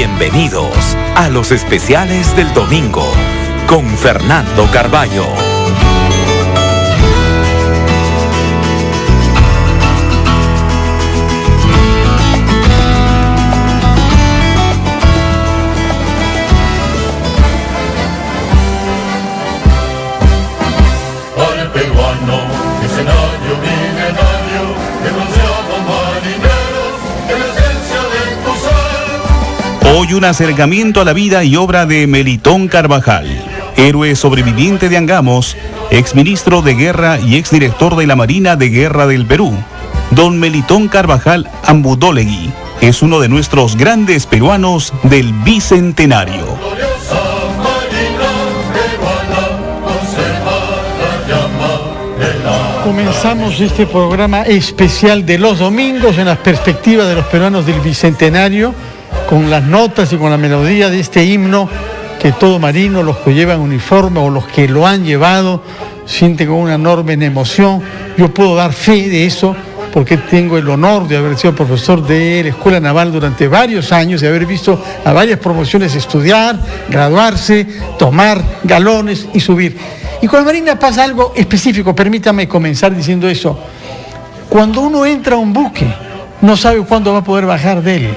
Bienvenidos a los especiales del domingo con Fernando Carballo. Al peruano, escenario milenario, demasiados marineros, en la esencia de tu ser. Hoy un acercamiento a la vida y obra de Melitón Carvajal, héroe sobreviviente de Angamos, exministro de Guerra y exdirector de la Marina de Guerra del Perú. Don Melitón Carvajal Ambudolegui es uno de nuestros grandes peruanos del Bicentenario. Gloriosa marina peruana, conserva la llama de la... Comenzamos este programa especial de los domingos en las perspectivas de los peruanos del Bicentenario, con las notas y con la melodía de este himno que todo marino, los que llevan uniforme o los que lo han llevado, sienten con una enorme emoción. Yo puedo dar fe de eso porque tengo el honor de haber sido profesor de la Escuela Naval durante varios años y haber visto a varias promociones estudiar, graduarse, tomar galones y subir. Y con la Marina pasa algo específico, permítame comenzar diciendo eso. Cuando uno entra a un buque, no sabe cuándo va a poder bajar de él.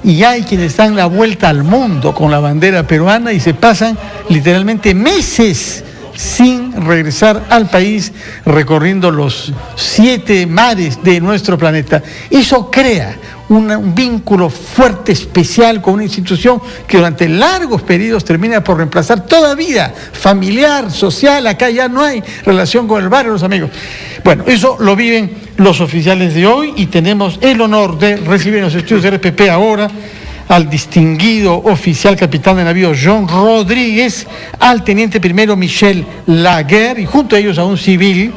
Y hay quienes dan la vuelta al mundo con la bandera peruana y se pasan literalmente meses sin regresar al país, recorriendo los 7 mares de nuestro planeta. Eso crea un vínculo fuerte, especial con una institución que durante largos periodos termina por reemplazar toda vida familiar, social. Acá ya no hay relación con el barrio, los amigos. Bueno, eso lo viven los oficiales de hoy y tenemos el honor de recibir en los estudios de RPP ahora al distinguido oficial capitán de navío John Rodríguez, al teniente primero Michel Laguerre y junto a ellos a un civil,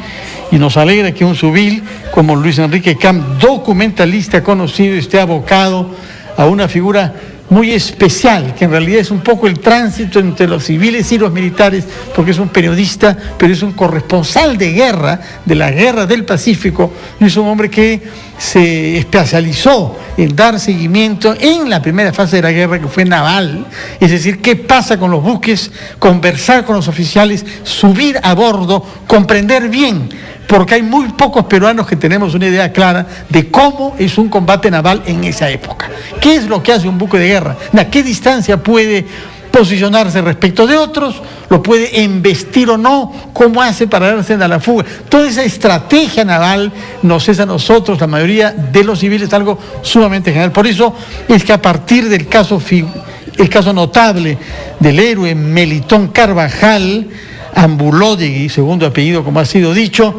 y nos alegra que un civil como Luis Enrique Camp, documentalista conocido, esté abocado a una figura muy especial, que en realidad es un poco el tránsito entre los civiles y los militares, porque es un periodista, pero es un corresponsal de guerra, de la Guerra del Pacífico, y es un hombre que se especializó en dar seguimiento en la primera fase de la guerra, que fue naval, es decir, qué pasa con los buques, conversar con los oficiales, subir a bordo, comprender bien, porque hay muy pocos peruanos que tenemos una idea clara de cómo es un combate naval en esa época. ¿Qué es lo que hace un buque de guerra? ¿A qué distancia puede posicionarse respecto de otros? ¿Lo puede embestir o no? ¿Cómo hace para darse a la fuga? Toda esa estrategia naval nos es a nosotros, la mayoría de los civiles, algo sumamente general. Por eso es que a partir del caso notable del héroe Melitón Carvajal Ambudolegui, segundo apellido como ha sido dicho,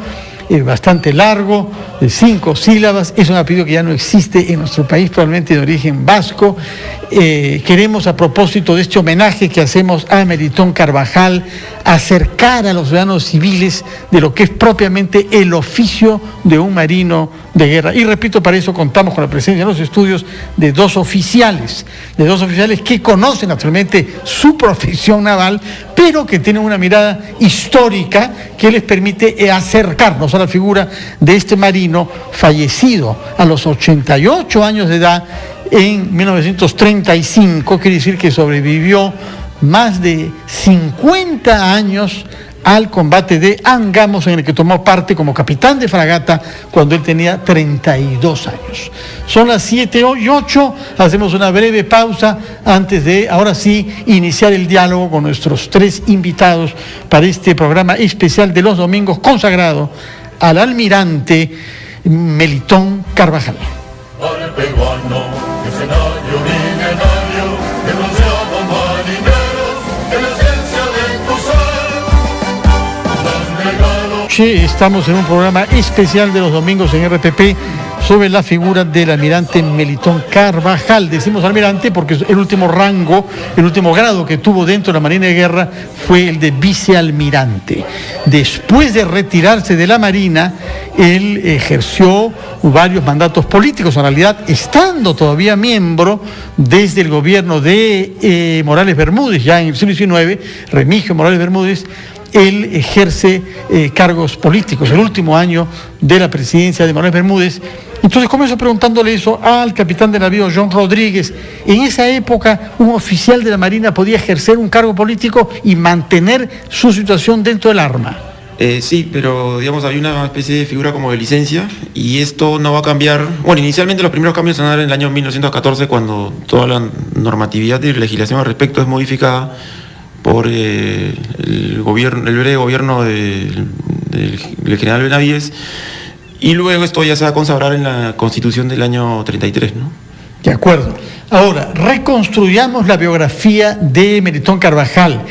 bastante largo, de 5 sílabas, es un apellido que ya no existe en nuestro país, probablemente de origen vasco. Queremos, a propósito de este homenaje que hacemos a Melitón Carvajal, acercar a los ciudadanos civiles de lo que es propiamente el oficio de un marino de guerra. Y repito, para eso contamos con la presencia en los estudios de dos oficiales que conocen naturalmente su profesión naval, pero que tienen una mirada histórica que les permite acercarnos a la figura de este marino fallecido a los 88 años de edad en 1935, quiere decir que sobrevivió más de 50 años al combate de Angamos, en el que tomó parte como capitán de fragata cuando él tenía 32 años. Son las 7:08, hacemos una breve pausa antes de, ahora sí, iniciar el diálogo con nuestros 3 invitados para este programa especial de los domingos consagrado al almirante Melitón Carvajal. Al peruano, escenario milenario, demasiados marineros, en la esencia de tu ser. Estamos en un programa especial de los domingos en RPP sobre la figura del almirante Melitón Carvajal. Decimos almirante porque el último rango, el último grado que tuvo dentro de la Marina de Guerra fue el de vicealmirante. Después de retirarse de la Marina, él ejerció varios mandatos políticos, en realidad estando todavía miembro desde el gobierno de Morales Bermúdez, ya en el siglo XIX, Remigio Morales Bermúdez, él ejerce cargos políticos, el último año de la presidencia de Manuel Bermúdez. Entonces comienzo preguntándole eso al capitán de navío John Rodríguez. En esa época, un oficial de la Marina podía ejercer un cargo político y mantener su situación dentro del arma. Sí, pero digamos había una especie de figura como de licencia y esto no va a cambiar. Bueno, inicialmente los primeros cambios se van a dar en el año 1914 cuando toda la normatividad y legislación al respecto es modificada por el breve gobierno del general Benavides, y luego esto ya se va a consagrar en la Constitución del año 33, ¿no? De acuerdo. Ahora, reconstruyamos la biografía de Melitón Carvajal.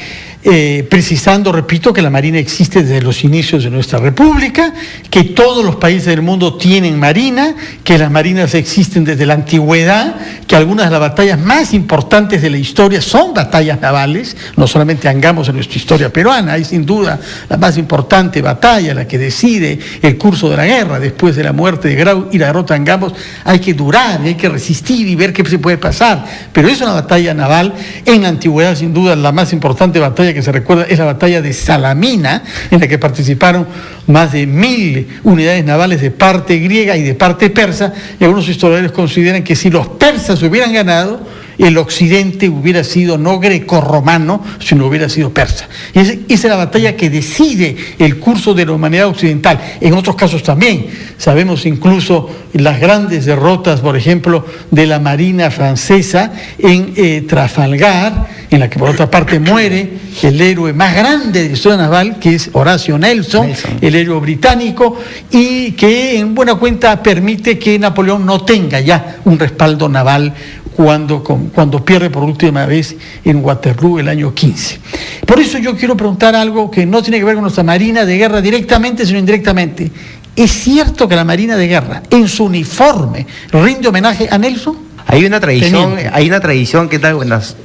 Precisando, repito, que la Marina existe desde los inicios de nuestra República, que todos los países del mundo tienen Marina, que las Marinas existen desde la antigüedad, que algunas de las batallas más importantes de la historia son batallas navales, no solamente Angamos en nuestra historia peruana, es sin duda la más importante batalla, la que decide el curso de la guerra. Después de la muerte de Grau y la derrota de Angamos, hay que durar, hay que resistir y ver qué se puede pasar, pero es una batalla naval. En la antigüedad, sin duda, la más importante batalla que se recuerda es la batalla de Salamina, en la que participaron más de 1000 unidades navales de parte griega y de parte persa, y algunos historiadores consideran que si los persas hubieran ganado, el occidente hubiera sido no grecorromano, sino hubiera sido persa. Y esa es la batalla que decide el curso de la humanidad occidental. En otros casos también, sabemos incluso las grandes derrotas, por ejemplo, de la Marina francesa en Trafalgar, en la que por otra parte muere el héroe más grande de la historia naval, que es Horatio Nelson, el héroe británico, y que en buena cuenta permite que Napoleón no tenga ya un respaldo naval cuando pierde por última vez en Waterloo el año 15. Por eso yo quiero preguntar algo que no tiene que ver con nuestra Marina de Guerra directamente, sino indirectamente. ¿Es cierto que la Marina de Guerra, en su uniforme, rinde homenaje a Nelson? Hay una tradición, ¿qué tal? Buenas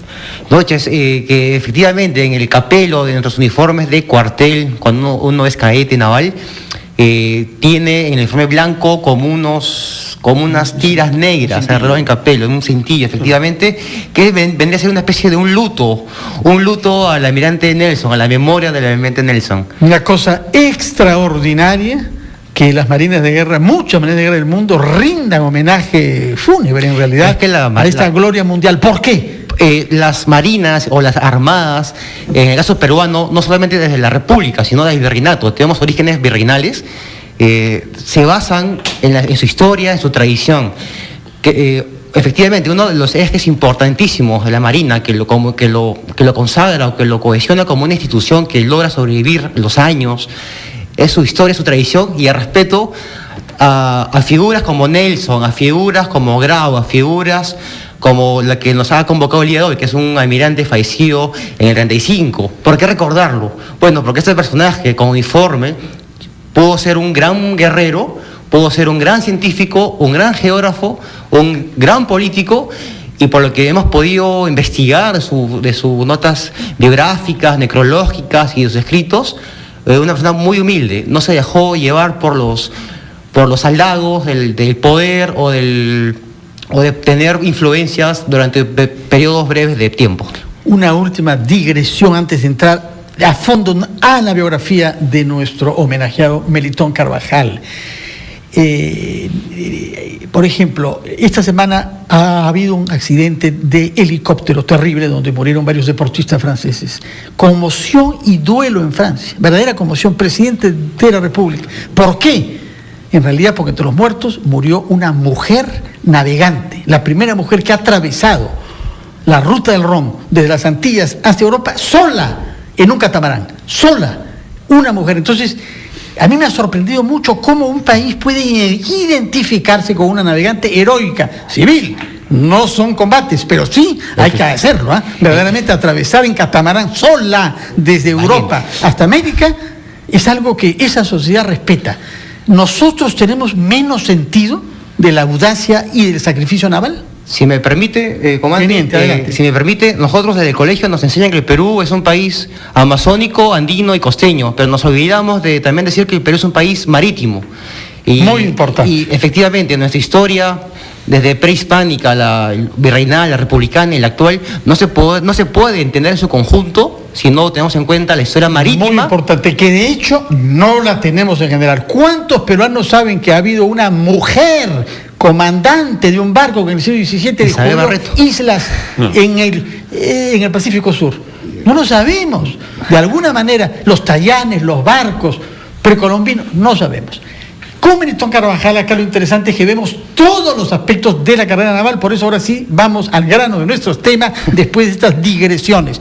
noches, que efectivamente en el capelo de nuestros uniformes de cuartel, cuando uno es cadete naval, tiene en el uniforme blanco como unas tiras negras alrededor del capelo, en un cintillo, efectivamente, que vendría a ser una especie de un luto al almirante Nelson, a la memoria del almirante Nelson. Una cosa extraordinaria que las marinas de guerra, muchas marinas de guerra del mundo, rindan homenaje fúnebre en realidad a esta gloria mundial. ¿Por qué? Las marinas o las armadas, en el caso peruano, no solamente desde la República, sino desde el virreinato, tenemos orígenes virreinales, se basan en su historia, en su tradición. Efectivamente, uno de los ejes importantísimos de la Marina, que lo consagra o que lo cohesiona como una institución que logra sobrevivir los años, es su historia, su tradición y el respeto a figuras como Nelson, a figuras como Grau, a figuras como la que nos ha convocado el día de hoy, que es un almirante fallecido en el 35. ¿Por qué recordarlo? Bueno, porque este personaje con uniforme pudo ser un gran guerrero, pudo ser un gran científico, un gran geógrafo, un gran político, y por lo que hemos podido investigar de sus notas biográficas, necrológicas y de sus escritos, una persona muy humilde, no se dejó llevar por los halagos del poder o de tener influencias durante periodos breves de tiempo. Una última digresión antes de entrar a fondo a la biografía de nuestro homenajeado Melitón Carvajal. Por ejemplo, esta semana ha habido un accidente de helicóptero terrible donde murieron varios deportistas franceses. Conmoción y duelo en Francia, verdadera conmoción, presidente de la República. ¿Por qué? En realidad porque entre los muertos murió una mujer navegante, la primera mujer que ha atravesado la ruta del Ron desde las Antillas hacia Europa sola, en un catamarán, sola, una mujer. Entonces, a mí me ha sorprendido mucho cómo un país puede identificarse con una navegante heroica, civil. No son combates, pero sí hay que hacerlo, ¿eh? Verdaderamente atravesar en catamarán sola desde Europa hasta América es algo que esa sociedad respeta. ¿Nosotros tenemos menos sentido de la audacia y del sacrificio naval? Si me permite, comandante, si me permite, nosotros desde el colegio nos enseñan que el Perú es un país amazónico, andino y costeño, pero nos olvidamos de también decir que el Perú es un país marítimo. Muy importante. Y efectivamente, nuestra historia, desde prehispánica, la virreinal, la republicana y la actual, no se puede entender en su conjunto si no tenemos en cuenta la historia marítima. Muy importante, que de hecho no la tenemos en general. ¿Cuántos peruanos saben que ha habido una mujer comandante de un barco que en el siglo XVII descubrió islas en el Pacífico Sur? No lo sabemos. De alguna manera, los tallanes, los barcos precolombinos, no sabemos. Con Melitón Carvajal, acá lo interesante es que vemos todos los aspectos de la carrera naval, por eso ahora sí vamos al grano de nuestros temas después de estas digresiones.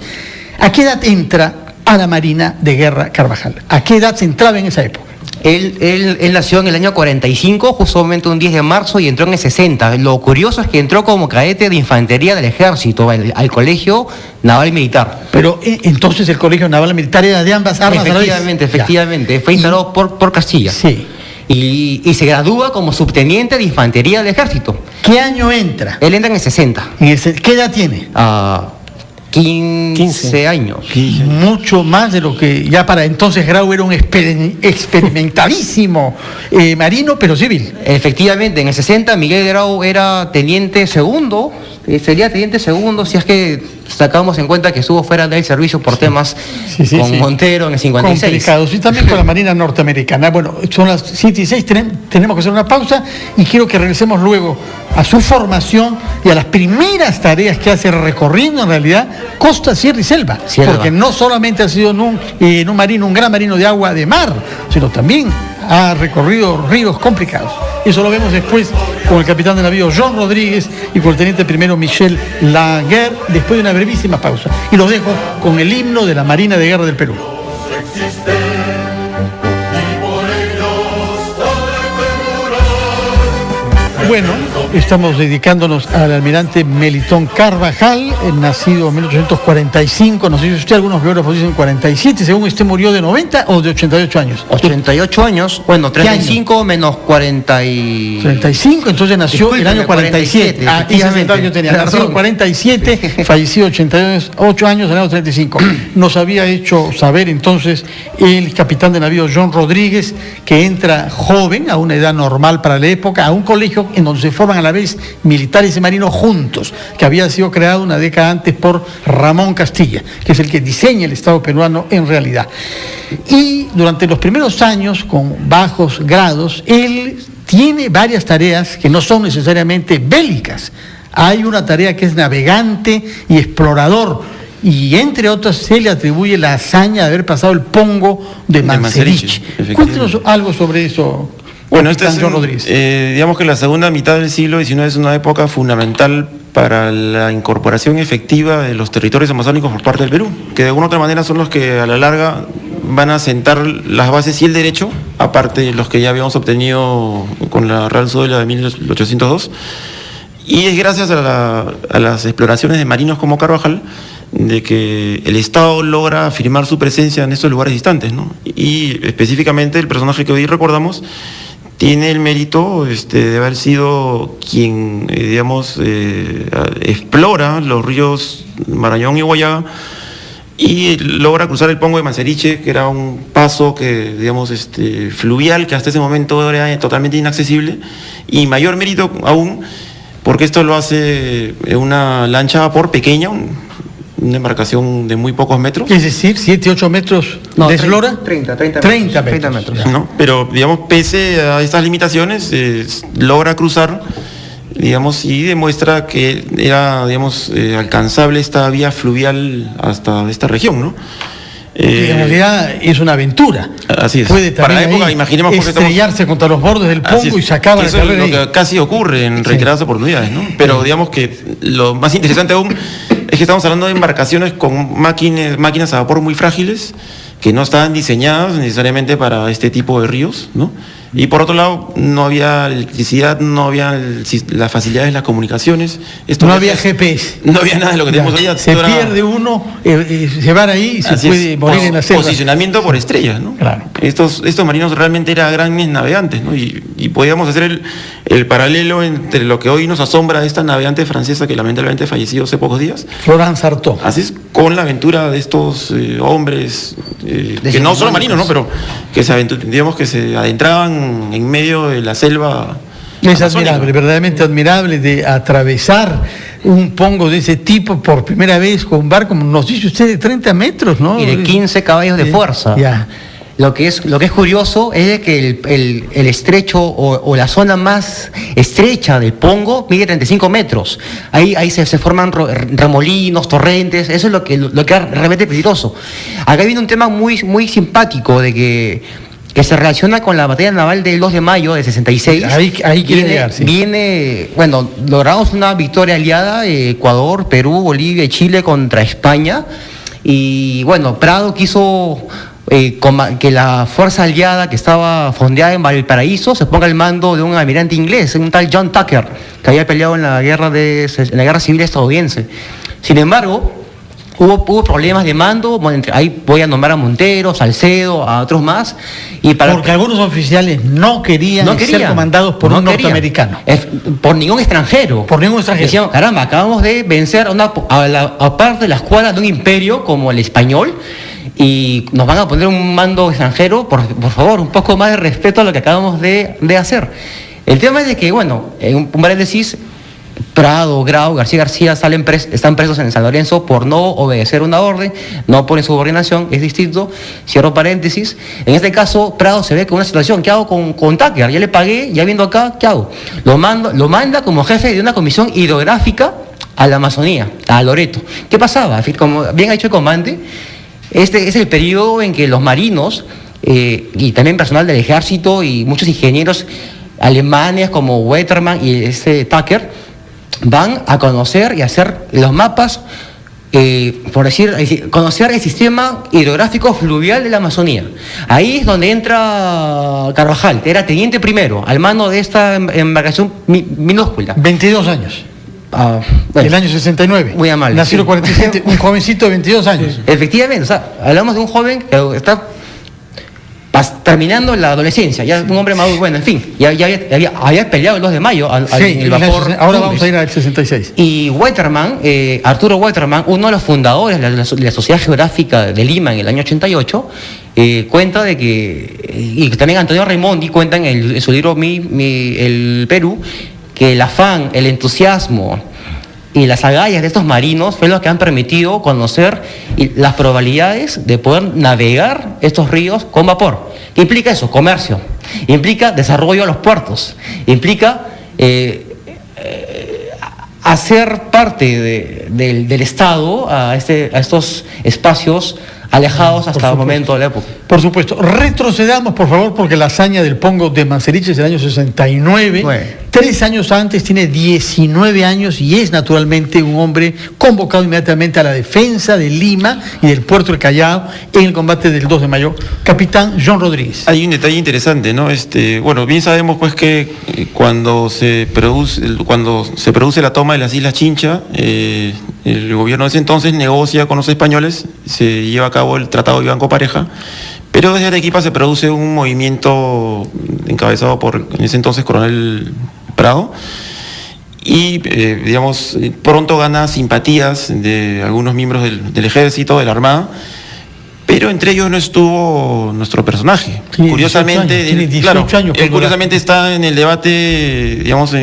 ¿A qué edad entra a la Marina de Guerra Carvajal? ¿A qué edad se entraba en esa época? Él nació en el año 45, justamente un 10 de marzo, y entró en el 60. Lo curioso es que entró como cadete de infantería del ejército al Colegio Naval Militar. Pero entonces el Colegio Naval Militar era de ambas armas. Efectivamente. Fue instalado por Castilla. Sí. Y se gradúa como subteniente de infantería del ejército. ¿Qué año entra? Él entra en el 60. ¿Qué edad tiene? 15 años. Mucho más de lo que ya para entonces Grau era un experimentadísimo marino, pero civil. Efectivamente, en el 60 Miguel Grau era teniente segundo, sería teniente segundo si es que sacamos en cuenta que estuvo fuera del servicio por temas con Montero en el 56. Complicados, y también con la Marina norteamericana. Bueno, son las 7:06, tenemos que hacer una pausa y quiero que regresemos luego a su formación y a las primeras tareas que hace recorriendo en realidad costa, sierra y selva. Porque no solamente ha sido un gran marino de agua de mar, sino también ha recorrido ríos complicados. Eso lo vemos después con el capitán de navío John Rodríguez y con el teniente primero Michel Laguerre, después de una brevísima pausa. Y los dejo con el himno de la Marina de Guerra del Perú. Bueno, estamos dedicándonos al almirante Melitón Carvajal, nacido en 1845, nos dice usted, algunos biógrafos dicen 47, según usted murió de 90 o de 88 años. 88 años, bueno, 35 menos 40 y... 35, entonces nació el año 47. Yo tenía, nació en 47, falleció 88 años en el año 35. Nos había hecho saber entonces el capitán de navío John Rodríguez, que entra joven, a una edad normal para la época, a un colegio en donde se forman a la vez militares y marinos juntos, que había sido creado una década antes por Ramón Castilla, que es el que diseña el Estado peruano en realidad. Y durante los primeros años, con bajos grados, él tiene varias tareas que no son necesariamente bélicas. Hay una tarea que es navegante y explorador, y entre otras se le atribuye la hazaña de haber pasado el Pongo de Manseriche. Cuéntenos algo sobre eso. Bueno, digamos que la segunda mitad del siglo XIX es una época fundamental para la incorporación efectiva de los territorios amazónicos por parte del Perú, que de alguna u otra manera son los que a la larga van a sentar las bases y el derecho, aparte de los que ya habíamos obtenido con la Real Sudela de 1802, y es gracias a las exploraciones de marinos como Carvajal de que el Estado logra afirmar su presencia en estos lugares distantes, ¿no? Y específicamente el personaje que hoy recordamos tiene el mérito de haber sido quien, explora los ríos Marañón y Guayaga y logra cruzar el Pongo de Manseriche, que era un paso que, fluvial, que hasta ese momento era totalmente inaccesible, y mayor mérito aún porque esto lo hace una lancha a vapor pequeña, una embarcación de muy pocos metros. Es decir, 7-8 metros de eslora. 30 metros. ¿No? Pero, pese a estas limitaciones, logra cruzar, y demuestra que era, alcanzable esta vía fluvial hasta esta región, ¿no? En realidad es una aventura. Así es. Puede para la época, imaginemos estrellarse contra los bordes del Pongo y sacar la carrera. Eso es lo que casi ocurre en reiteradas oportunidades, ¿no? Pero digamos que lo más interesante aún es que estamos hablando de embarcaciones con máquinas a vapor muy frágiles, que no estaban diseñadas necesariamente para este tipo de ríos, ¿no? Y por otro lado, no había electricidad, no había las facilidades de las comunicaciones. No había GPS. No había nada de lo que tenemos hoy. Se pierde uno, se va ahí y se puede morir en la selva. Posicionamiento por estrellas, ¿no? Claro. Estos marinos realmente eran grandes navegantes, ¿no? Y podíamos hacer el paralelo entre lo que hoy nos asombra de esta navegante francesa que lamentablemente falleció hace pocos días. Florence Artaud. Así es, con la aventura de estos hombres, que no solo marinos, ¿no? Pero que se adentraban en medio de la selva. Es admirable, verdaderamente admirable, de atravesar un pongo de ese tipo por primera vez con un barco, como nos dice usted, de 30 metros, ¿no? Y de 15 caballos de fuerza. Ya. Lo que es curioso es de que el estrecho o la zona más estrecha del Pongo mide 35 metros. Ahí se forman remolinos, torrentes, eso es lo que es realmente peligroso. Acá viene un tema muy, muy simpático de que se relaciona con la batalla naval del 2 de mayo de 66. Ahí quiere llegar, sí. Bueno, logramos una victoria aliada, Ecuador, Perú, Bolivia y Chile contra España. Y bueno, Prado quiso que la fuerza aliada que estaba fondeada en Valparaíso se ponga al mando de un almirante inglés, un tal John Tucker, que había peleado en la guerra civil estadounidense. Sin embargo, hubo problemas de mando, ahí voy a nombrar a Montero, Salcedo, a otros más. Porque algunos oficiales no querían ser comandados por un norteamericano. Por ningún extranjero. Decían, caramba, acabamos de vencer a parte de la escuadra de un imperio como el español, y nos van a poner un mando extranjero, por favor, un poco más de respeto a lo que acabamos de hacer. El tema es de que, bueno, en un paréntesis, Prado, Grau, García están presos en San Lorenzo por no obedecer una orden, no por insubordinación, es distinto, cierro paréntesis. En este caso, Prado se ve con una situación, ¿qué hago con Tucker? Ya le pagué, ya viendo acá, ¿qué hago? Lo manda como jefe de una comisión hidrográfica a la Amazonía, a Loreto. ¿Qué pasaba? Como bien ha dicho el comandante, este es el periodo en que los marinos y también personal del ejército y muchos ingenieros alemanes como Wettermann y Tucker van a conocer y hacer los mapas, conocer el sistema hidrográfico fluvial de la Amazonía. Ahí es donde entra Carvajal, que era teniente primero, al mando de esta embarcación minúscula. 22 años. Bueno, el año 69. Muy amable. Nació el 47, un jovencito de 22 años. Efectivamente, o sea, hablamos de un joven que está terminando la adolescencia, ya un hombre maduro, bueno, en fin, ya había peleado el 2 de mayo el vapor. Ahora vamos a ir al 66. Y Wettermann, Arturo Wettermann, uno de los fundadores de la Sociedad Geográfica de Lima en el año 88, cuenta de que, y también Antonio Raimondi cuenta en su libro El Perú, que el afán, el entusiasmo y las agallas de estos marinos fue lo que han permitido conocer las probabilidades de poder navegar estos ríos con vapor. ¿Qué implica eso? Comercio. Implica desarrollo de los puertos. Implica hacer parte del Estado a estos espacios alejados hasta el momento de la época. Por supuesto. Retrocedamos, por favor, porque la hazaña del Pongo de Manseriche es del año 69. Bueno. 3 años antes, tiene 19 años y es naturalmente un hombre convocado inmediatamente a la defensa de Lima y del puerto del Callao en el combate del 2 de mayo. Capitán John Rodríguez. Hay un detalle interesante, ¿no? Bueno, bien sabemos pues que cuando se produce la toma de las Islas Chincha, el gobierno de ese entonces negocia con los españoles, se lleva a cabo el Tratado de Banco Pareja, pero desde Arequipa se produce un movimiento encabezado por, en ese entonces, Coronel Prado, y digamos, pronto gana simpatías de algunos miembros del ejército, de la Armada, pero entre ellos no estuvo nuestro personaje. Curiosamente, curiosamente está en el debate, digamos,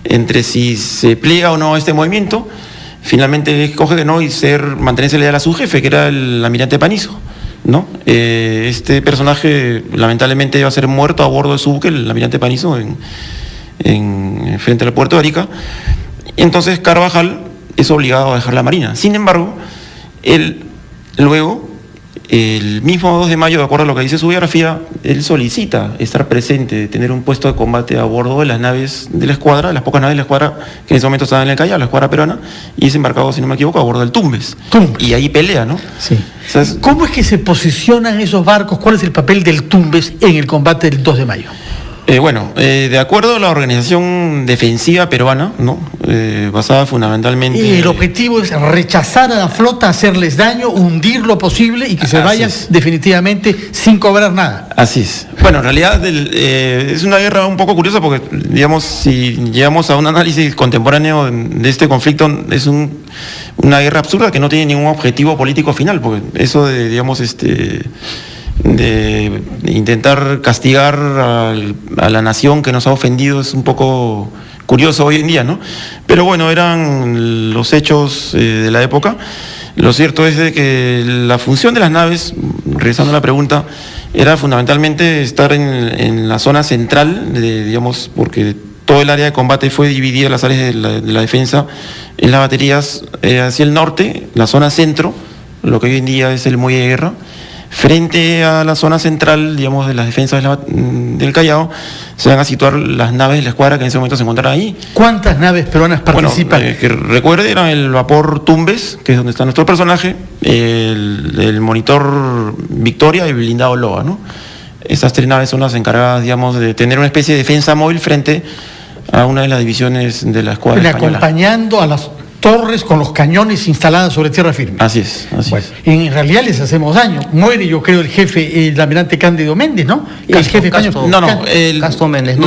entre si se pliega o no a este movimiento. Finalmente escoge de no y mantenerse leal a su jefe, que era el almirante Panizo, ¿no? Este personaje lamentablemente iba a ser muerto a bordo de su buque, el almirante Panizo, frente al puerto de Arica. Entonces Carvajal es obligado a dejar la marina. Sin embargo, él luego, el mismo 2 de mayo, de acuerdo a lo que dice su biografía, él solicita estar presente, tener un puesto de combate a bordo de las naves de la escuadra, las pocas naves de la escuadra que en ese momento estaban en el Callao, la escuadra peruana, y es embarcado, si no me equivoco, a bordo del Tumbes. Y ahí pelea, ¿no? Sí. O sea, ¿cómo es que se posicionan esos barcos? ¿Cuál es el papel del Tumbes en el combate del 2 de mayo? De acuerdo a la organización defensiva peruana, ¿no? Basada fundamentalmente... Y el objetivo es rechazar a la flota, hacerles daño, hundir lo posible y que se vayan definitivamente sin cobrar nada. Así es. Bueno, en realidad es una guerra un poco curiosa porque, digamos, si llegamos a un análisis contemporáneo de este conflicto, es una guerra absurda que no tiene ningún objetivo político final, porque eso de, digamos, de intentar castigar a la nación que nos ha ofendido es un poco curioso hoy en día, ¿no? Pero bueno, eran los hechos de la época. Lo cierto es de que la función de las naves, regresando a la pregunta, era fundamentalmente estar en la zona central, digamos, porque todo el área de combate fue dividida en las áreas de la defensa en las baterías hacia el norte, la zona centro, lo que hoy en día es el muelle de guerra, frente a la zona central, digamos, de las defensas del Callao, se van a situar las naves de la escuadra que en ese momento se encontraban ahí. ¿Cuántas naves peruanas participan? Bueno, que recuerde, era el vapor Tumbes, que es donde está nuestro personaje, el monitor Victoria y el blindado Loa, ¿no? Estas 3 naves son las encargadas, digamos, de tener una especie de defensa móvil frente a una de las divisiones de la escuadra española. Acompañando a las torres con los cañones instaladas sobre tierra firme. Así es, así es. En realidad les hacemos daño. Muere, yo creo, el jefe, el almirante Cándido Méndez, ¿no? El jefe español. Castro Méndez.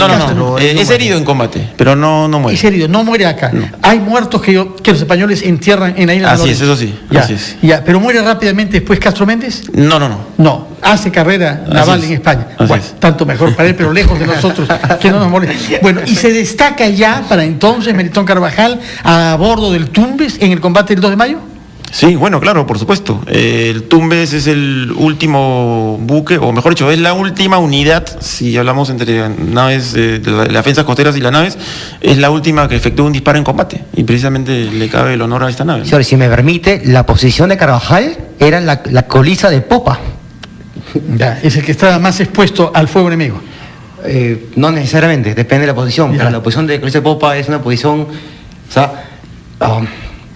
Es herido en combate, pero no muere. Es herido, no muere acá. No. Hay muertos que los españoles entierran en la isla de Así Lorenzo. es, eso sí. Ya, Así es. ya, pero muere rápidamente después Castro Méndez. No. Hace carrera naval en España. Bueno, tanto mejor para él, pero lejos de nosotros, que no nos moleste. Bueno, y se destaca ya para entonces Melitón Carvajal a bordo del Tumbes en el combate del 2 de mayo. Sí, bueno, claro, por supuesto. El Tumbes es el último buque, o mejor dicho, es la última unidad, si hablamos entre naves de las defensas costeras y las naves, es la última que efectúa un disparo en combate, y precisamente le cabe el honor a esta nave. Señor, si me permite, la posición de Carvajal era la colisa de popa. Ya, es el que estaba más expuesto al fuego enemigo. No necesariamente, depende de la posición. Pero la posición de colisa de popa es una posición, o sea,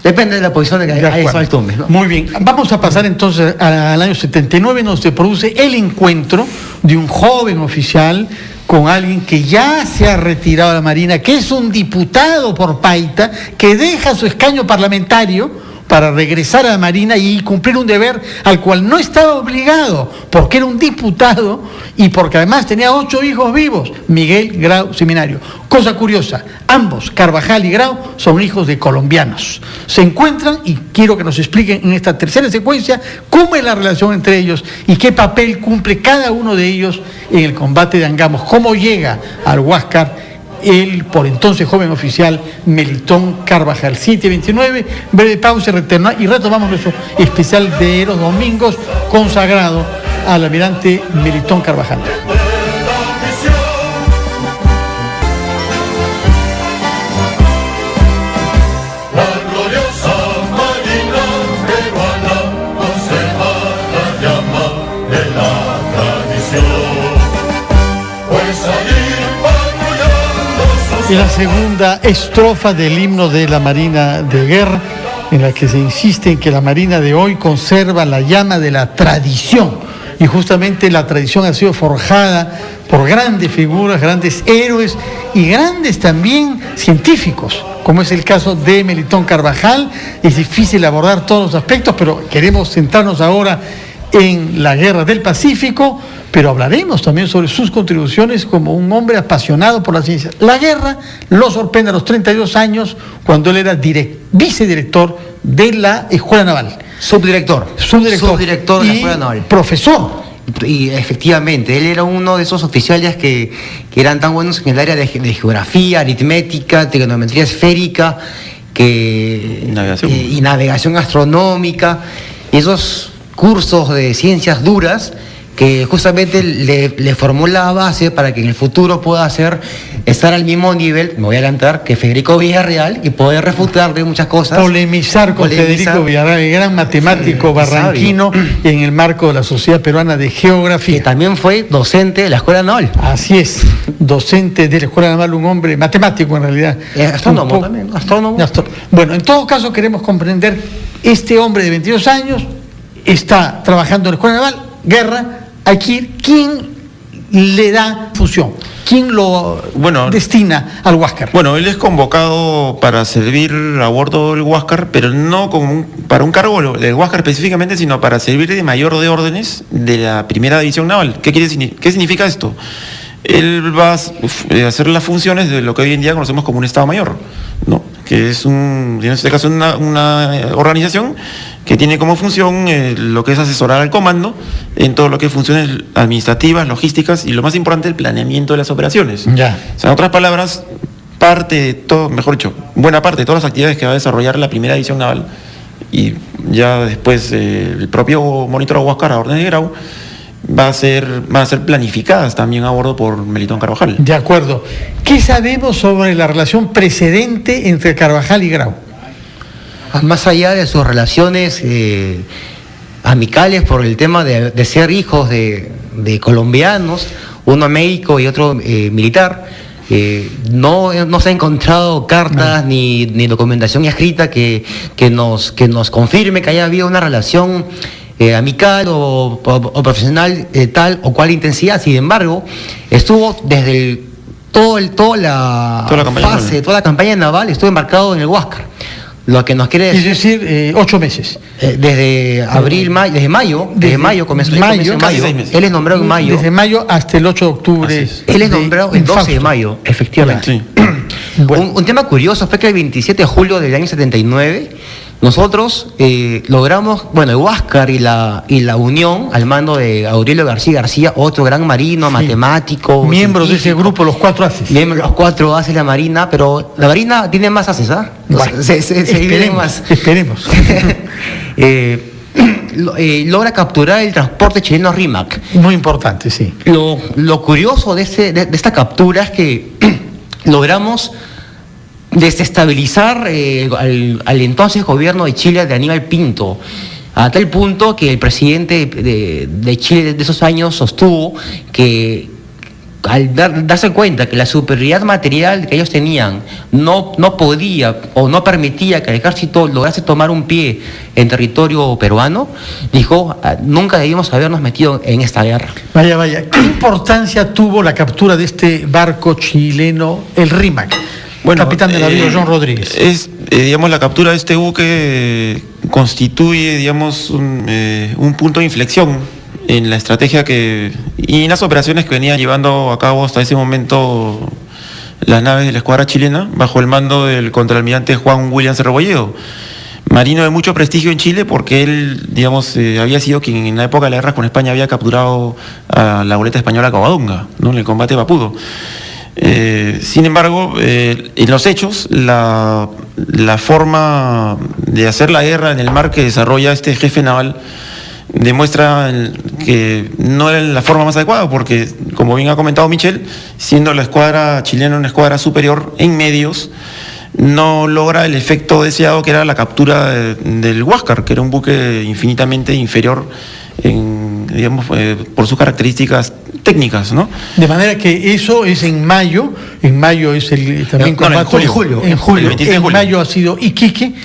depende de la posición de que hay el Tumbes, ¿no? Muy bien, vamos a pasar entonces al año 79, donde se produce el encuentro de un joven oficial con alguien que ya se ha retirado de la Marina, que es un diputado por Paita, que deja su escaño parlamentario para regresar a la Marina y cumplir un deber al cual no estaba obligado, porque era un diputado y porque además tenía 8 hijos vivos, Miguel Grau Seminario. Cosa curiosa, ambos, Carvajal y Grau, son hijos de colombianos. Se encuentran, y quiero que nos expliquen en esta tercera secuencia, cómo es la relación entre ellos y qué papel cumple cada uno de ellos en el combate de Angamos, cómo llega al Huáscar el por entonces joven oficial Melitón Carvajal. 7:29, breve pausa y retomamos nuestro especial de los domingos consagrado al almirante Melitón Carvajal. La gloriosa Marina peruana conserva la llama de la tradición, pues salir patrullando En la segunda estrofa del himno de la Marina de Guerra, en la que se insiste en que la Marina de hoy conserva la llama de la tradición, y justamente la tradición ha sido forjada por grandes figuras, grandes héroes y grandes también científicos, como es el caso de Melitón Carvajal. Es difícil abordar todos los aspectos, pero queremos centrarnos ahora en la Guerra del Pacífico, pero hablaremos también sobre sus contribuciones como un hombre apasionado por la ciencia. La guerra lo sorprende a los 32 años, cuando él era vicedirector de la Escuela Naval. Subdirector de la Escuela Naval. Profesor. Y efectivamente, él era uno de esos oficiales que eran tan buenos en el área de geografía, aritmética, trigonometría esférica, y navegación astronómica, y esos cursos de ciencias duras que justamente le formó la base para que en el futuro pueda estar al mismo nivel, me voy a adelantar, que Federico Villarreal, y poder refutarle muchas cosas. Polemizar con Federico Villarreal, el gran matemático barranquino, en el marco de la Sociedad Peruana de Geografía. Que también fue docente de la Escuela Naval. Así es, docente de la Escuela Naval, un hombre matemático en realidad. Astrónomo también, astrónomo. Bueno, en todo caso queremos comprender, este hombre de 22 años está trabajando en la Escuela Naval, guerra. Aquí, ¿quién le da función? ¿Quién lo destina al Huáscar? Bueno, él es convocado para servir a bordo del Huáscar, pero no para un cargo del Huáscar específicamente, sino para servir de mayor de órdenes de la primera división naval. ¿Qué significa esto? Él va a hacer las funciones de lo que hoy en día conocemos como un Estado Mayor, ¿no? Que es en este caso una organización que tiene como función lo que es asesorar al comando en todo lo que es funciones administrativas, logísticas y lo más importante, el planeamiento de las operaciones. Ya. O sea, en otras palabras, parte de todo, mejor dicho, buena parte de todas las actividades que va a desarrollar la primera división naval y ya después el propio monitor Huáscar a órdenes de Grau van a ser planificadas también a bordo por Melitón Carvajal. De acuerdo. ¿Qué sabemos sobre la relación precedente entre Carvajal y Grau? Más allá de sus relaciones amicales por el tema de ser hijos de colombianos, uno médico y otro militar, no se ha encontrado cartas ni documentación escrita que nos confirme que haya habido una relación amical o profesional tal o cual intensidad. Sin embargo, estuvo desde toda la campaña naval estuvo embarcado en el Huáscar. Lo que nos quiere decir... Es decir, 8 meses. Desde abril, desde mayo comenzó. Casi 6 meses. Él es nombrado en mayo. Desde mayo hasta el 8 de octubre. Él es nombrado el 12 de mayo, efectivamente. Sí. Bueno. Un tema curioso fue que el 27 de julio del año 79, nosotros logramos, el Huáscar y la Unión, al mando de Aurelio García, otro gran marino, matemático. Miembros de ese grupo, los 4 haces. Miembros, los 4 haces de la Marina, pero la Marina tiene más haces, ¿ah? Bueno, se dividen más. Esperemos. Logra capturar el transporte chileno Rímac. Muy importante, sí. Lo curioso de esta captura es que logramos desestabilizar al entonces gobierno de Chile de Aníbal Pinto, a tal punto que el presidente de Chile de esos años sostuvo que al darse cuenta que la superioridad material que ellos tenían no podía o no permitía que el ejército lograse tomar un pie en territorio peruano, dijo, nunca debíamos habernos metido en esta guerra. Vaya, ¿qué importancia tuvo la captura de este barco chileno, el Rímac? Capitán de navío John Rodríguez. La captura de este buque constituye, un punto de inflexión en la estrategia y en las operaciones que venían llevando a cabo hasta ese momento las naves de la escuadra chilena, bajo el mando del contraalmirante Juan Williams Rebolledo, marino de mucho prestigio en Chile, porque él, había sido quien en la época de la guerra con España había capturado a la goleta española Covadonga, ¿no?, en el combate de Maputo. Sin embargo, en los hechos, la forma de hacer la guerra en el mar que desarrolla este jefe naval demuestra que no era la forma más adecuada, porque, como bien ha comentado Michel, siendo la escuadra chilena una escuadra superior en medios, no logra el efecto deseado, que era la captura del Huáscar, que era un buque infinitamente inferior por sus características técnicas, ¿no? De manera que eso es en mayo es el también combate. En julio. En mayo ha sido Iquique,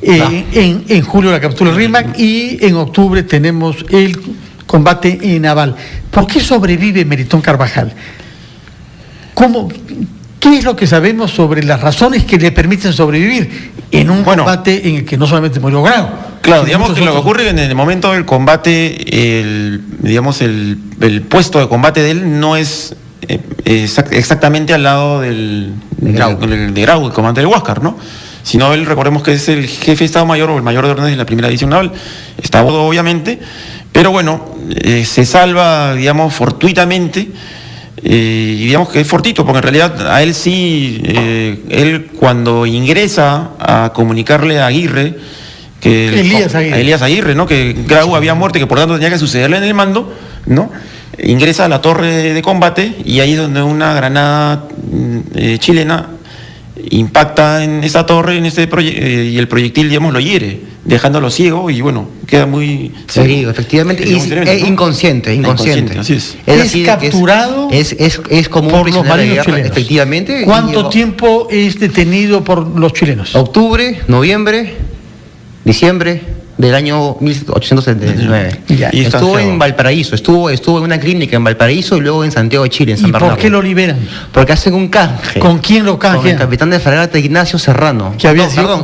en julio la captura del Rímac y en octubre tenemos el combate naval. ¿Por qué sobrevive Melitón Carvajal? ¿Qué es lo que sabemos sobre las razones que le permiten sobrevivir en un combate en el que no solamente murió Grau? Claro, digamos que lo que ocurre es que en el momento del combate, el puesto de combate de él no es exactamente al lado de Grau, el comandante del Huáscar, ¿no? Sino él, recordemos que es el jefe de Estado Mayor o el mayor de órdenes de la primera división naval. Está a bordo, obviamente, pero se salva, fortuitamente. Y digamos que es fortito, porque en realidad a él sí, él cuando ingresa a comunicarle a Aguirre, Elías Aguirre, ¿no?, que Grau había muerto y que por tanto tenía que sucederle en el mando, ¿no?, ingresa a la torre de combate y ahí es donde una granada chilena impacta en esa torre, y el proyectil, lo hiere, dejándolo ciego y queda muy... Herido, efectivamente, y inconsciente. Así es. Es capturado es como por un los prisionero de marinos guerra, chilenos. efectivamente. ¿Cuánto tiempo es detenido por los chilenos? Octubre, noviembre, diciembre del año 1879. Y estuvo en Valparaíso, estuvo en una clínica en Valparaíso y luego en Santiago de Chile, en San Bernardo. ¿Por qué lo liberan? Porque hacen un canje. ¿Con quién lo canjean? Con el capitán de fragata Ignacio Serrano.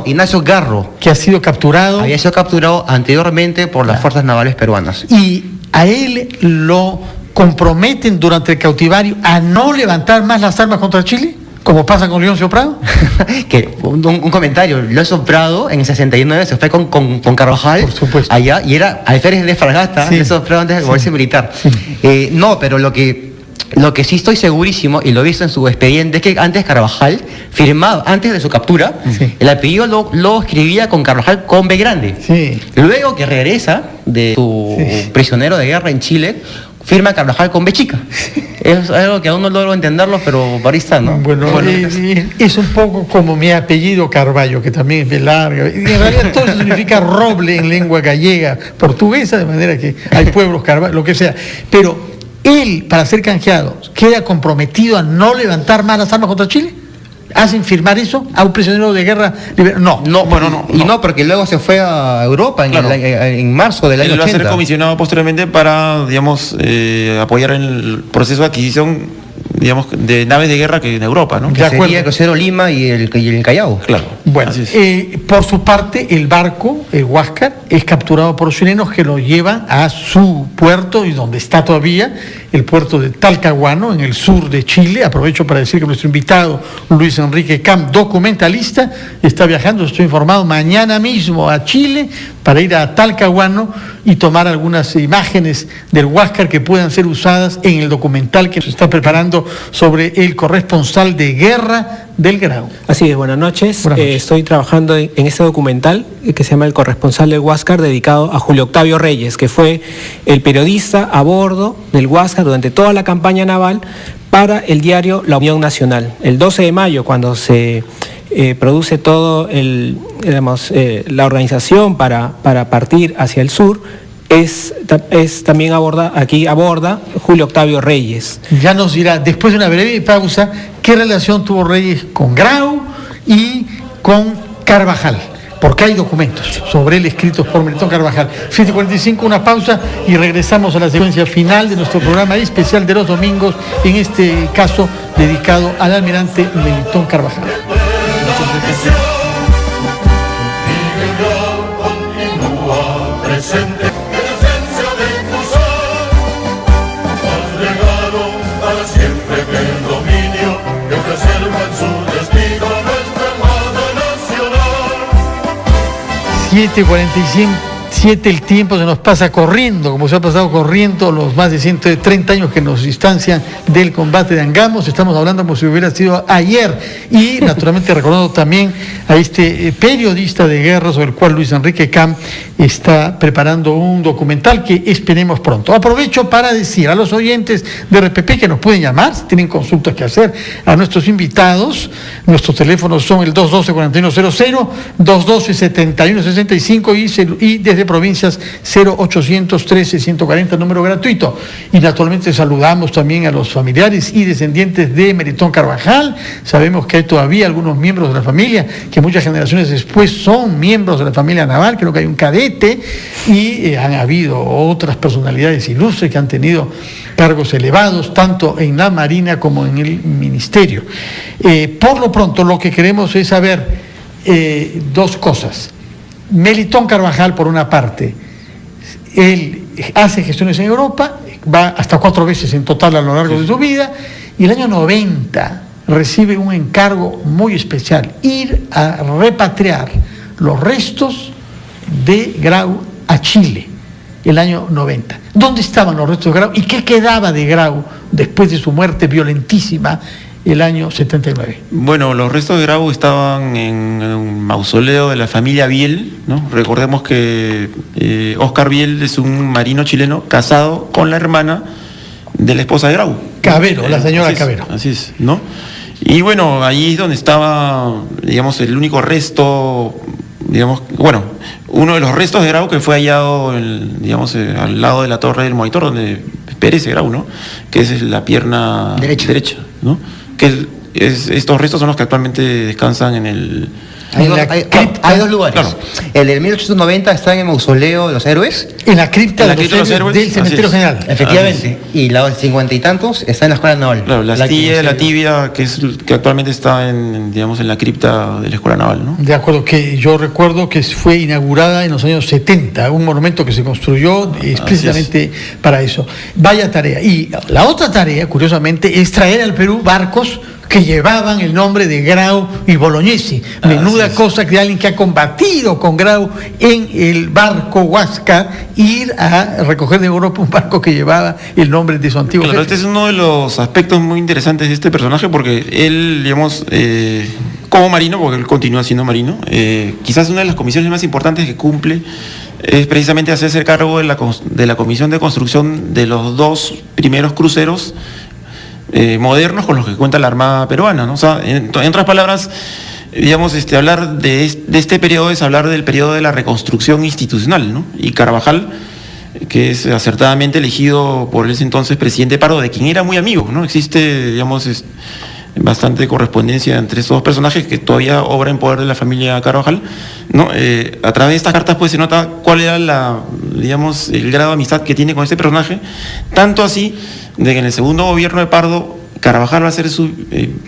Ignacio Garro. Que ha sido capturado. Había sido capturado anteriormente por las fuerzas navales peruanas. Y a él lo comprometen durante el cautivario a no levantar más las armas contra Chile, como pasa con Leoncio Prado. un comentario, Leoncio Prado en el 69 se fue con Carvajal, por supuesto, allá, y era alférez de fragata, Leoncio Prado antes del servicio militar. No, pero lo que Lo que sí estoy segurísimo, y lo he visto en su expediente, es que antes Carvajal firmaba, antes de su captura, el apellido lo escribía con Carvajal con B grande. Sí. Luego que regresa de su prisionero de guerra en Chile, firma Carvajal con B chica. Es algo que aún no logro entenderlo, pero por ahí está, ¿no? Bueno, es un poco como mi apellido Carballo, que también es de larga. Y en realidad todo eso significa roble en lengua gallega, portuguesa, de manera que hay pueblos Carballo, lo que sea. Pero él, para ser canjeado, queda comprometido a no levantar más las armas contra Chile. ¿Hacen firmar eso a un prisionero de guerra? No. Y no, porque luego se fue a Europa en marzo del año 80. Él va a ser comisionado posteriormente para, digamos, apoyar en el proceso de adquisición, digamos, de naves de guerra que en Europa, ¿no? Que sería el crucero Lima y el Callao. Claro. Bueno, por su parte, el barco, el Huáscar, es capturado por los chilenos que lo llevan a su puerto, y donde está todavía, el puerto de Talcahuano, en el sur de Chile. Aprovecho para decir que nuestro invitado, Luis Enrique Camp, documentalista, está viajando, estoy informado, mañana mismo a Chile para ir a Talcahuano y tomar algunas imágenes del Huáscar que puedan ser usadas en el documental que se está preparando sobre el corresponsal de guerra del Grau. Así es, buenas noches. Estoy trabajando en este documental que se llama El corresponsal del Huáscar, dedicado a Julio Octavio Reyes, que fue el periodista a bordo del Huáscar durante toda la campaña naval para el diario La Unión Nacional. El 12 de mayo, cuando se produce todo la organización para partir hacia el sur, es también aborda Julio Octavio Reyes. Ya nos dirá, después de una breve pausa, qué relación tuvo Reyes con Grau y con Carvajal, porque hay documentos sobre él escritos por Melitón Carvajal. 7:45, una pausa y regresamos a la secuencia final de nuestro programa especial de los domingos, en este caso dedicado al almirante Melitón Carvajal. Presente en esencia de cruzar, has legado para siempre el dominio que preserva en su destino nuestra Armada Nacional. 7:47, el tiempo se nos pasa corriendo, como se ha pasado corriendo los más de 130 años que nos distancian del combate de Angamos. Estamos hablando como si hubiera sido ayer, y naturalmente recordando también a este periodista de guerra sobre el cual Luis Enrique Camp está preparando un documental que esperemos pronto. Aprovecho para decir a los oyentes de RPP que nos pueden llamar si tienen consultas que hacer a nuestros invitados. Nuestros teléfonos son el 212-4100, 212-7165 y desde provincias 0813-140, número gratuito. Y naturalmente saludamos también a los familiares y descendientes de Melitón Carvajal. Sabemos que hay todavía algunos miembros de la familia que muchas generaciones después son miembros de la familia naval. Creo que hay un cadete y han habido otras personalidades ilustres que han tenido cargos elevados tanto en la Marina como en el Ministerio. Por lo pronto lo que queremos es saber dos cosas. Melitón Carvajal, por una parte, él hace gestiones en Europa, va hasta 4 veces en total a lo largo de su vida, y el año 90 recibe un encargo muy especial: ir a repatriar los restos de Grau a Chile, el año 90. ¿Dónde estaban los restos de Grau y qué quedaba de Grau después de su muerte violentísima el año 79? Bueno, los restos de Grau estaban en un mausoleo de la familia Biel, ¿no? Recordemos que Oscar Biel es un marino chileno casado con la hermana de la esposa de Grau. Cabero, la señora Cabero. Así es, ¿no? Y bueno, ahí es donde estaba, digamos, el único resto, digamos, bueno, uno de los restos de Grau que fue hallado, digamos, al lado de la torre del monitor donde perece Grau, ¿no? Que es la pierna derecha, ¿no? Que estos restos son los que actualmente descansan en el... Hay dos lugares. Claro. El del 1890 está en el mausoleo de los héroes. En la cripta de los héroes del Cementerio General. Efectivamente. Y la de 50 y tantos está en la Escuela Naval. Claro, la tibia que actualmente está en la cripta de la Escuela Naval, ¿no? De acuerdo, que yo recuerdo que fue inaugurada en los años 70, un monumento que se construyó explícitamente para eso. Vaya tarea. Y la otra tarea, curiosamente, es traer al Perú barcos que llevaban el nombre de Grau y Bolognesi. Menuda cosa que alguien que ha combatido con Grau en el barco Huáscar, ir a recoger de Europa un barco que llevaba el nombre de su antiguo Claro, jefe. este es uno de los aspectos muy interesantes de este personaje, porque él, digamos, como marino, porque él continúa siendo marino, quizás una de las comisiones más importantes que cumple es precisamente hacerse cargo de la comisión de construcción de los 2 primeros cruceros modernos con los que cuenta la Armada peruana, ¿no? O sea, en otras palabras, digamos, hablar de este periodo es hablar del periodo de la reconstrucción institucional, ¿no? Y Carvajal, que es acertadamente elegido por ese entonces presidente Pardo, de quien era muy amigo, ¿no? Existe, digamos, bastante correspondencia entre estos dos personajes que todavía obra en poder de la familia Carvajal, ¿no? A través de estas cartas pues se nota cuál era digamos, el grado de amistad que tiene con este personaje, tanto así de que en el segundo gobierno de Pardo Carvajal va a ser su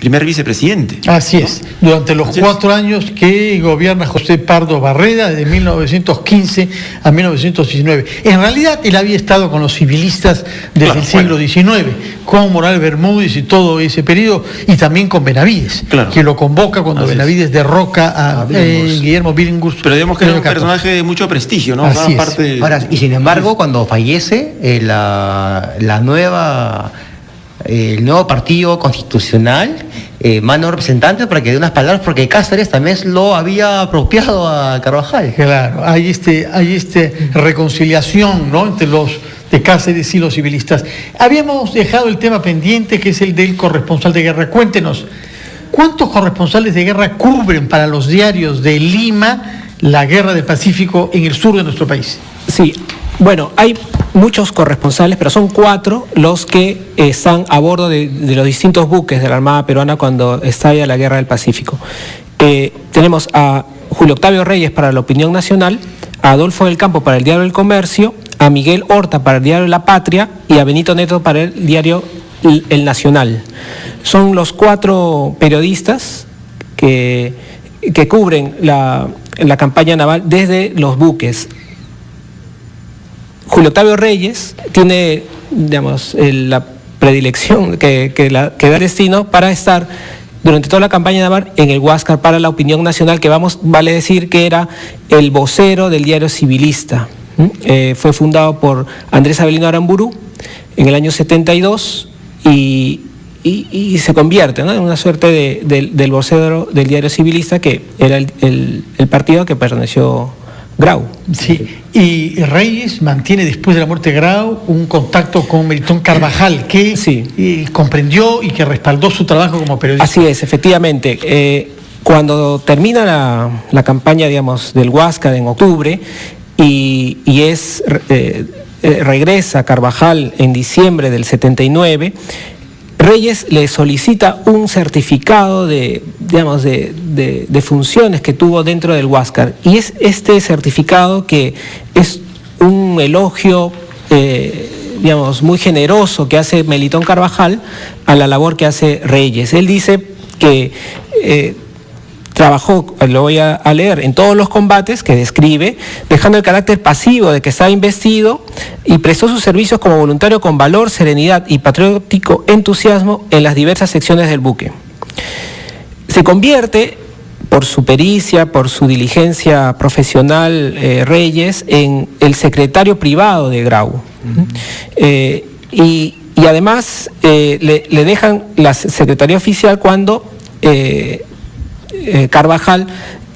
primer vicepresidente. Así es, durante los 4 años que gobierna José Pardo Barreda, de 1915 a 1919. En realidad, él había estado con los civilistas desde el siglo XIX, con Morales Bermúdez y todo ese periodo, y también con Benavides, que lo convoca cuando Benavides derroca a Guillermo Billinghurst. Pero digamos que era un personaje de mucho prestigio, ¿no? Así es. Ahora, y sin embargo, cuando fallece, el nuevo partido constitucional manda un representante para que dé unas palabras, porque Cáceres también lo había apropiado a Carvajal. Claro, hay reconciliación, ¿no?, entre los de Cáceres y los civilistas. Habíamos dejado el tema pendiente, que es el del corresponsal de guerra. Cuéntenos, ¿cuántos corresponsales de guerra cubren para los diarios de Lima la guerra del Pacífico en el sur de nuestro país? Sí, bueno, hay muchos corresponsales, pero son 4 los que están a bordo de los distintos buques de la Armada peruana cuando estalla la Guerra del Pacífico. Tenemos a Julio Octavio Reyes para La Opinión Nacional, a Adolfo del Campo para el Diario del Comercio, a Miguel Horta para el Diario La Patria y a Benito Neto para el diario El Nacional. Son los 4 periodistas que cubren la campaña naval desde los buques. Julio Octavio Reyes tiene, digamos, la predilección que da el destino para estar durante toda la campaña naval en el Huáscar para La Opinión Nacional, que vale decir que era el vocero del diario civilista. Fue fundado por Andrés Avelino Aramburu en el año 72 y se convierte, ¿no?, en una suerte del vocero del diario civilista, que era el partido que perteneció Grau. Sí, y Reyes mantiene después de la muerte de Grau un contacto con Melitón Carvajal, que comprendió y que respaldó su trabajo como periodista. Así es, efectivamente. Cuando termina la campaña, digamos, del Huáscar en octubre y regresa Carvajal en diciembre del 79, Reyes le solicita un certificado de funciones que tuvo dentro del Huáscar, y es este certificado que es un elogio muy generoso que hace Melitón Carvajal a la labor que hace Reyes. Él dice que trabajó, lo voy a leer, en todos los combates que describe, dejando el carácter pasivo de que estaba investido, y prestó sus servicios como voluntario con valor, serenidad y patriótico entusiasmo en las diversas secciones del buque. Se convierte, por su pericia, por su diligencia profesional, Reyes, en el secretario privado de Grau. Y además le dejan la secretaría oficial cuando Carvajal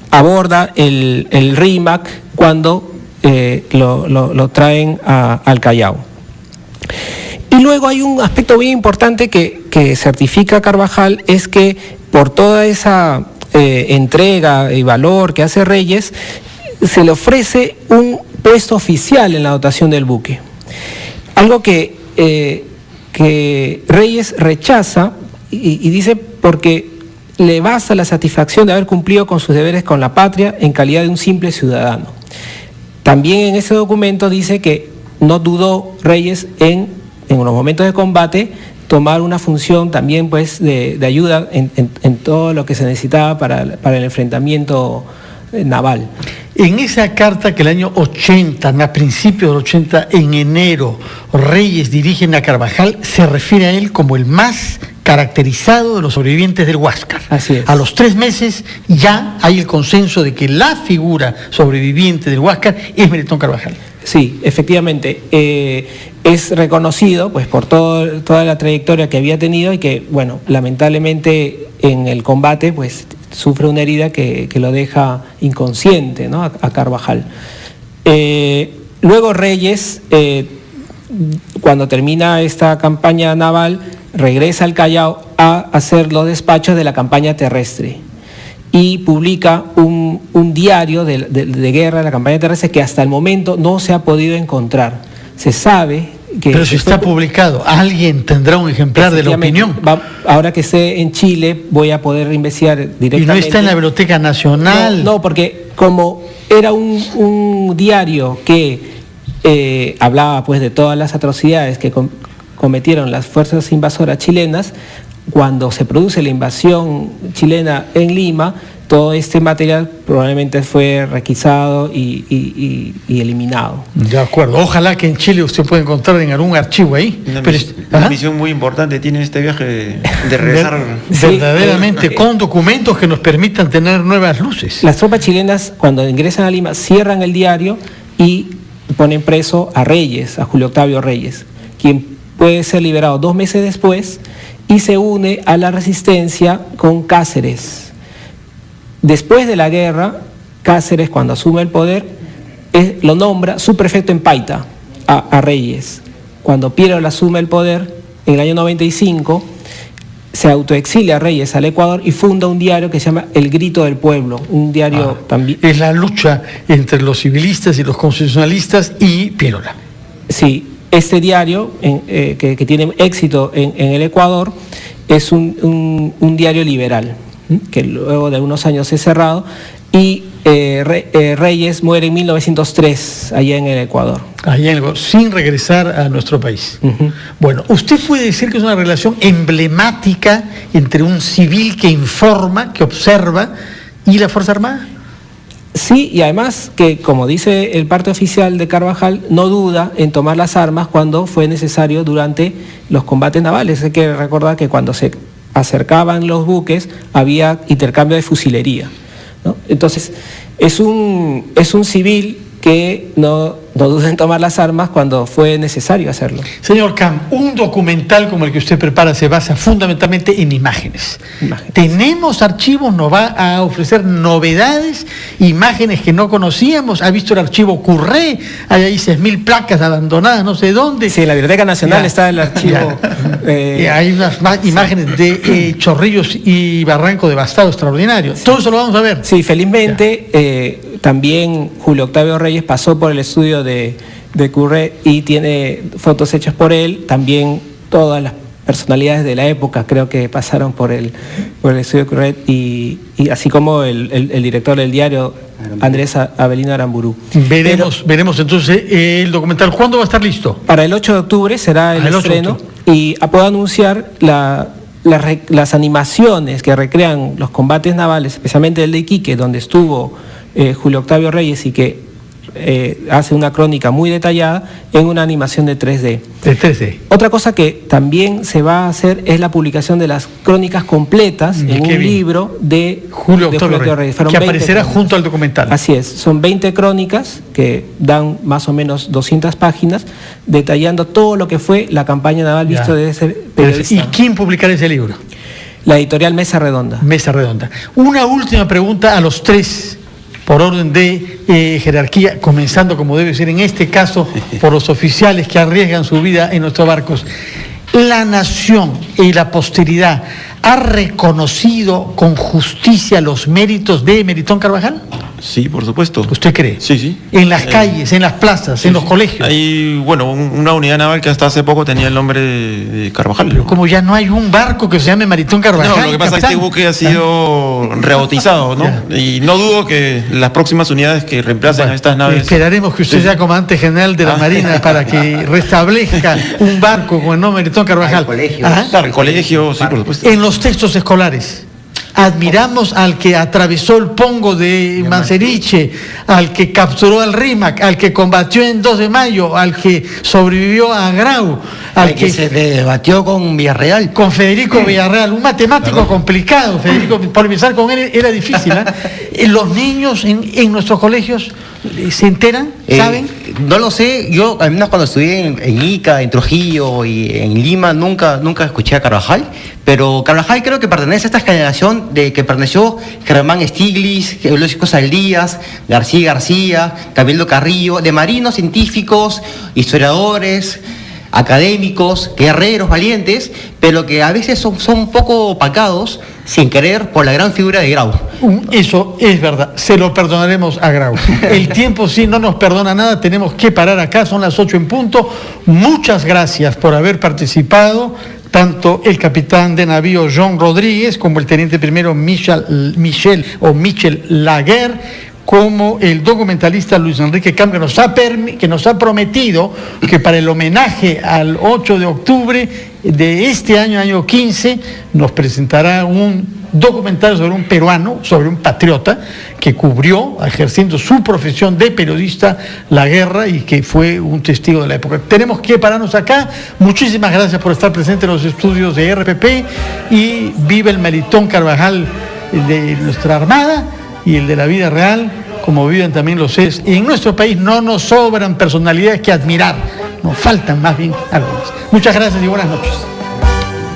aborda el RIMAC cuando lo traen al Callao. Y luego hay un aspecto bien importante que certifica Carvajal, es que por toda esa entrega y valor que hace Reyes, se le ofrece un puesto oficial en la dotación del buque. Algo que Reyes rechaza y dice porque le basta la satisfacción de haber cumplido con sus deberes con la patria en calidad de un simple ciudadano. También en ese documento dice que no dudó Reyes en unos momentos de combate tomar una función también pues de ayuda en todo lo que se necesitaba para el enfrentamiento naval. En esa carta que el año 80, a principios del 80, en enero, Reyes dirige a Carvajal, se refiere a él como el más caracterizado de los sobrevivientes del Huáscar. Así es. A los 3 meses ya hay el consenso de que la figura sobreviviente del Huáscar es Melitón Carvajal. Sí, efectivamente, es reconocido pues por toda la trayectoria que había tenido y que, bueno, lamentablemente en el combate pues sufre una herida que lo deja inconsciente, ¿no? a Carvajal. Luego Reyes, cuando termina esta campaña naval, regresa al Callao a hacer los despachos de la campaña terrestre y publica un diario de guerra de la campaña terrestre que hasta el momento no se ha podido encontrar. Se sabe que... Pero si está publicado, alguien tendrá un ejemplar de la opinión. Ahora que esté en Chile voy a poder investigar directamente. ¿Y no está en la Biblioteca Nacional? No, porque como era un diario que hablaba pues de todas las atrocidades que cometieron las fuerzas invasoras chilenas, cuando se produce la invasión chilena en Lima, todo este material probablemente fue requisado y eliminado. De acuerdo. Ojalá que en Chile usted pueda encontrar en algún archivo ahí. Una misión muy importante tiene este viaje de regresar. Verdaderamente, con documentos que nos permitan tener nuevas luces. Las tropas chilenas, cuando ingresan a Lima, cierran el diario y ponen preso a Reyes, a Julio Octavio Reyes, quien puede ser liberado 2 meses después y se une a la resistencia con Cáceres. Después de la guerra, Cáceres, cuando asume el poder, lo nombra subprefecto en Paita a Reyes. Cuando Piero asume el poder, en el año 95, se autoexilia a Reyes al Ecuador y funda un diario que se llama El Grito del Pueblo, un diario también... Es la lucha entre los civilistas y los constitucionalistas y Piérola. Sí, este diario, que tiene éxito en el Ecuador, es un diario liberal, que luego de algunos años es cerrado, y Reyes muere en 1903, allá en el Ecuador. Allá en el Ecuador, sin regresar a nuestro país. Bueno, ¿usted puede decir que es una relación emblemática entre un civil que informa, que observa, y la Fuerza Armada? Sí, y además que, como dice el parte oficial de Carvajal, no duda en tomar las armas cuando fue necesario durante los combates navales. Hay que recordar que cuando se acercaban los buques había intercambio de fusilería, ¿no? Entonces, es un civil que no duda en tomar las armas cuando fue necesario hacerlo. Señor Camp, un documental como el que usted prepara se basa fundamentalmente en imágenes. ¿Tenemos archivos? ¿Nos va a ofrecer novedades? Imágenes que no conocíamos. ¿Ha visto el archivo Curré? Hay ahí 6.000 placas abandonadas, no sé dónde. Sí, en la Biblioteca Nacional está el archivo. Hay unas imágenes de Chorrillos y Barranco devastado, extraordinario. Todo eso lo vamos a ver. Sí, felizmente también Julio Octavio Reyes pasó por el estudio de Curré y tiene fotos hechas por él. También todas las personalidades de la época creo que pasaron por el estudio de Curré y así como el director del diario, Andrés Avelino Aramburu. Veremos entonces el documental. ¿Cuándo va a estar listo? Para el 8 de octubre será el estreno y puedo anunciar las animaciones que recrean los combates navales, especialmente el de Iquique, donde estuvo Julio Octavio Reyes y que hace una crónica muy detallada en una animación de 3D. De 3D. Otra cosa que también se va a hacer es la publicación de las crónicas completas en un libro de Julio Octavio Reyes, que aparecerá junto al documental. Así es, son 20 crónicas que dan más o menos 200 páginas detallando todo lo que fue la campaña naval visto desde ese periodista. ¿Y quién publicará ese libro? La editorial Mesa Redonda. Mesa Redonda. Una última pregunta a los tres, por orden de jerarquía, comenzando como debe ser en este caso por los oficiales que arriesgan su vida en nuestros barcos. ¿La nación y la posteridad ha reconocido con justicia los méritos de Melitón Carvajal? Sí, por supuesto. ¿Usted cree? Sí, sí. En las calles, en las plazas, en los colegios. Hay, una unidad naval que hasta hace poco tenía el nombre de Carvajal. Pero como ya no hay un barco que se llame Melitón Carvajal. No, lo que pasa es que este buque ha sido rebautizado, ¿no? Y no dudo que las próximas unidades que reemplacen a estas naves... Esperaremos que usted sea comandante general de la Marina para que restablezca un barco con el nombre Melitón Carvajal. Claro, el colegio, sí, por supuesto. En los textos escolares, Admiramos al que atravesó el Pongo de Manseriche, al que capturó al Rímac, al que combatió en 2 de mayo, al que sobrevivió a Grau, al que se debatió con Villarreal. Con Federico Villarreal, un matemático complicado. Federico, polemizar con él era difícil. Los niños en nuestros colegios se enteran, ¿saben? No lo sé, yo al menos cuando estudié en Ica, en Trujillo y en Lima, nunca escuché a Carvajal, pero Carvajal creo que pertenece a esta generación de que perteneció Germán Stiglitz, Eulogio Saldías, García, Camilo Carrillo, de marinos, científicos, historiadores, académicos, guerreros, valientes, pero que a veces son un poco opacados, sin querer, por la gran figura de Grau. Eso es verdad, se lo perdonaremos a Grau. El tiempo sí no nos perdona nada, tenemos que parar acá, son las 8 en punto. Muchas gracias por haber participado, tanto el capitán de navío John Rodríguez como el teniente primero Michel Laguerre, como el documentalista Luis Enrique Camp, que nos ha prometido que para el homenaje al 8 de octubre de este año, año 15, nos presentará un documental sobre un peruano, sobre un patriota que cubrió, ejerciendo su profesión de periodista, la guerra y que fue un testigo de la época. Tenemos que pararnos acá. Muchísimas gracias por estar presente en los estudios de RPP y viva el Melitón Carvajal de nuestra Armada y el de la vida real, como viven también los seres. Y en nuestro país no nos sobran personalidades que admirar, nos faltan más bien algunas. Muchas gracias y buenas noches.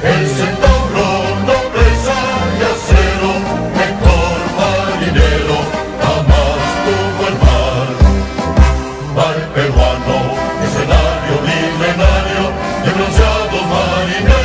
El centauro, nobleza y acero, mejor marinero, jamás tuvo el mar. Mar peruano, escenario milenario de bronceados marineros.